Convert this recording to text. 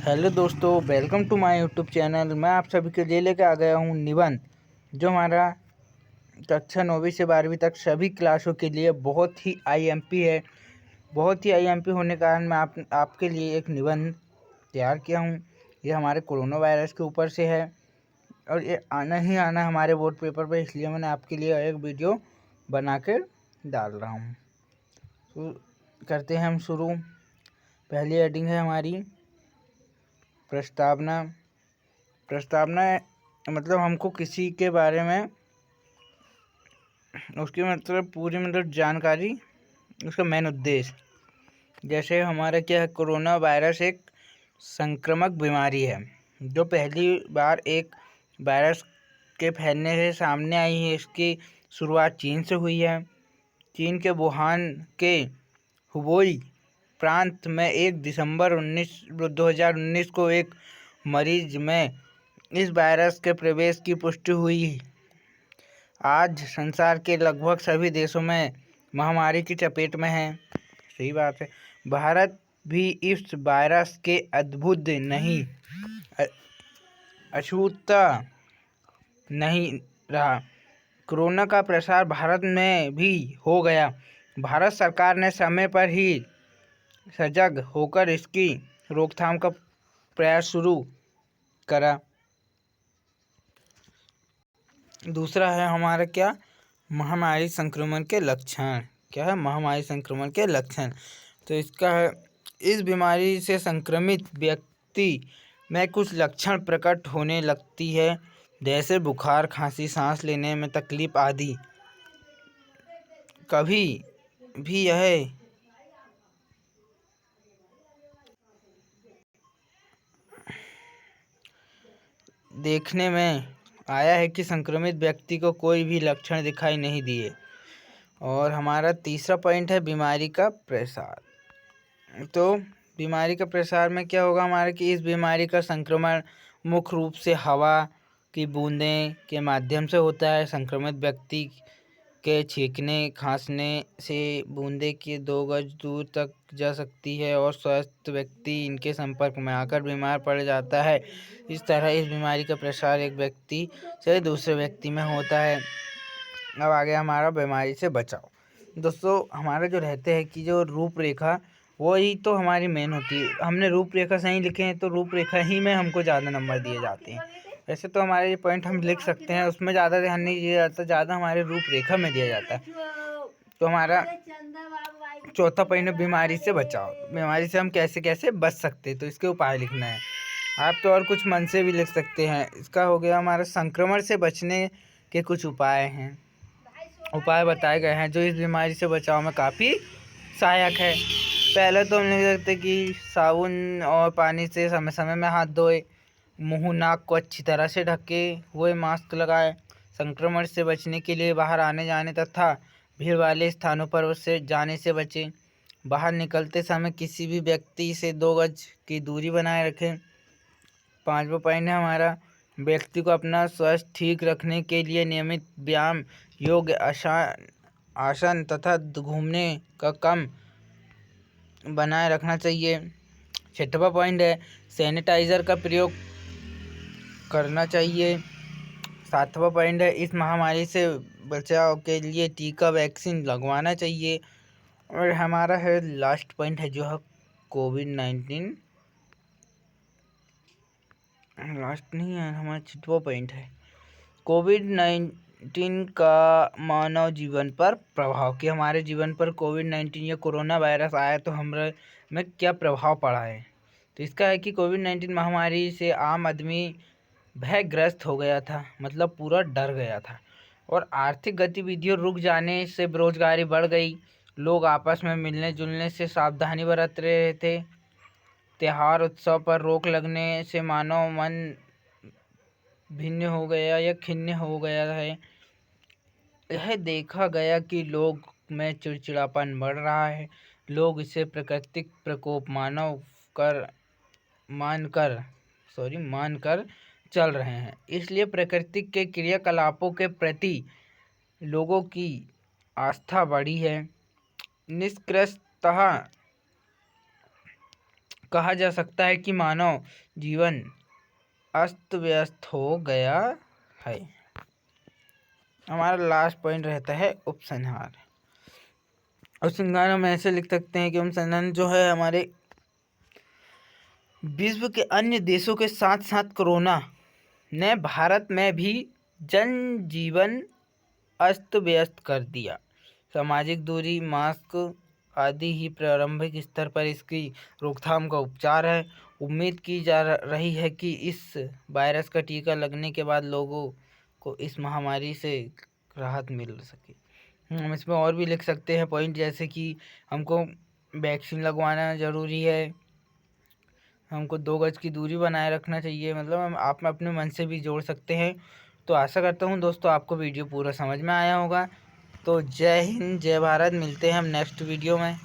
Hello दोस्तों, welcome to my YouTube channel. मैं आप सभी के लिए लेकर आ गया हूँ निबंध, जो हमारा कक्षा 9वीं से 12वीं तक सभी क्लासों के लिए बहुत ही आईएमपी है। बहुत ही आईएमपी होने के कारण मैं आपके लिए एक निबंध तैयार किया हूँ। ये हमारे कोरोना वायरस के ऊपर से है और ये आना ही आना हमारे बोर्ड पेपर पर, इसलिए मैंने आपके लिए एक वीडियो बना कर डाल रहा हूँ। तो करते हैं हम शुरू। पहली हेडिंग है हमारी प्रस्तावना। प्रस्तावना मतलब हमको किसी के बारे में उसकी पूरी जानकारी, उसका मेन उद्देश्य। जैसे हमारा क्या है, कोरोना वायरस एक संक्रामक बीमारी है जो पहली बार एक वायरस के फैलने से सामने आई है। इसकी शुरुआत चीन से हुई है। चीन के वुहान के हुबेई प्रांत में 1 दिसंबर 2019 को एक मरीज में इस वायरस के प्रवेश की पुष्टि हुई। आज संसार के लगभग सभी देशों में महामारी की चपेट में है। सही बात है। भारत भी इस वायरस के अद्भुत नहीं अछूता नहीं रहा। कोरोना का प्रसार भारत में भी हो गया। भारत सरकार ने समय पर ही सजग होकर इसकी रोकथाम का प्रयास शुरू करा। दूसरा है हमारा क्या, महामारी संक्रमण के लक्षण। क्या है महामारी संक्रमण के लक्षण? तो इसका है, इस बीमारी से संक्रमित व्यक्ति में कुछ लक्षण प्रकट होने लगती है, जैसे बुखार, खांसी, सांस लेने में तकलीफ आदि। कभी भी यह देखने में आया है कि संक्रमित व्यक्ति को कोई भी लक्षण दिखाई नहीं दिए। और हमारा तीसरा पॉइंट है बीमारी का प्रसार। तो बीमारी का प्रसार में क्या होगा हमारा कि इस बीमारी का संक्रमण मुख्य रूप से हवा की बूंदें के माध्यम से होता है। संक्रमित व्यक्ति के छींकने खांसने से बूंदें के 2 गज दूर तक जा सकती है और स्वस्थ व्यक्ति इनके संपर्क में आकर बीमार पड़ जाता है। इस तरह इस बीमारी का प्रसार एक व्यक्ति से दूसरे व्यक्ति में होता है। अब आ गया हमारा बीमारी से बचाव। दोस्तों, हमारा जो रहते हैं कि जो रूपरेखा, वो ही तो हमारी मेन होती है। हमने रूपरेखा सही लिखे हैं तो रूपरेखा ही में हमको ज़्यादा नंबर दिए जाते हैं। वैसे तो हमारे ये पॉइंट हम लिख सकते हैं, उसमें ज़्यादा ध्यान नहीं दिया जाता, ज़्यादा हमारे रूपरेखा में दिया जाता है। तो हमारा चौथा पॉइंट है बीमारी से बचाव। बीमारी से हम कैसे कैसे बच सकते हैं, तो इसके उपाय लिखना है। आप तो और कुछ मन से भी लिख सकते हैं। इसका हो गया हमारा संक्रमण से बचने के कुछ उपाय हैं, उपाय बताए गए हैं जो इस बीमारी से बचाव में काफ़ी सहायक है। पहले तो हम लिख सकते कि साबुन और पानी से समय समय में हाथ धोए, मुंह नाक को अच्छी तरह से ढके हुए मास्क लगाए, संक्रमण से बचने के लिए बाहर आने जाने तथा भीड़ वाले स्थानों पर उससे जाने से बचें, बाहर निकलते समय किसी भी व्यक्ति से 2 गज की दूरी बनाए रखें। 5वां पॉइंट है हमारा, व्यक्ति को अपना स्वास्थ्य ठीक रखने के लिए नियमित व्यायाम, योग, आसन तथा घूमने का कम बनाए रखना चाहिए। 6वां पॉइंट है, सैनिटाइज़र का प्रयोग करना चाहिए। 7वां पॉइंट है, इस महामारी से बचाव के लिए टीका वैक्सीन लगवाना चाहिए। और हमारा है लास्ट पॉइंट है जो है कोविड-19, लास्ट नहीं है, हमारा 6वां पॉइंट है कोविड-19 का मानव जीवन पर प्रभाव। कि हमारे जीवन पर कोविड-19 या कोरोना वायरस आया तो हमारे में क्या प्रभाव पड़ा है। तो इसका है कि कोविड-19 महामारी से आम आदमी भयग्रस्त हो गया था, मतलब पूरा डर गया था, और आर्थिक गतिविधियों रुक जाने से बेरोजगारी बढ़ गई। लोग आपस में मिलने जुलने से सावधानी बरत रहे थे। त्योहार उत्सव पर रोक लगने से मानव मन भिन्न हो गया या खिन्न हो गया है। यह देखा गया कि लोग में चिड़चिड़ापन बढ़ रहा है। लोग इसे प्राकृतिक प्रकोप मानकर चल रहे हैं। इसलिए प्रकृति के क्रियाकलापों के प्रति लोगों की आस्था बढ़ी है। निष्कर्षतः कहा जा सकता है कि मानव जीवन अस्त व्यस्त हो गया है। हमारा लास्ट पॉइंट रहता है उपसंहार। उपसंहार हम ऐसे लिख सकते हैं कि उपसंहार जो है हमारे विश्व के अन्य देशों के साथ साथ कोरोना ने भारत में भी जनजीवन अस्त व्यस्त कर दिया। सामाजिक दूरी, मास्क आदि ही प्रारंभिक स्तर पर इसकी रोकथाम का उपचार है। उम्मीद की जा रही है कि इस वायरस का टीका लगने के बाद लोगों को इस महामारी से राहत मिल सके। हम इसमें और भी लिख सकते हैं पॉइंट, जैसे कि हमको वैक्सीन लगवाना ज़रूरी है, हमको 2 गज की दूरी बनाए रखना चाहिए। मतलब हम आप अपने मन से भी जोड़ सकते हैं। तो आशा करता हूँ दोस्तों आपको वीडियो पूरा समझ में आया होगा। तो जय हिंद, जय भारत। मिलते हैं हम नेक्स्ट वीडियो में।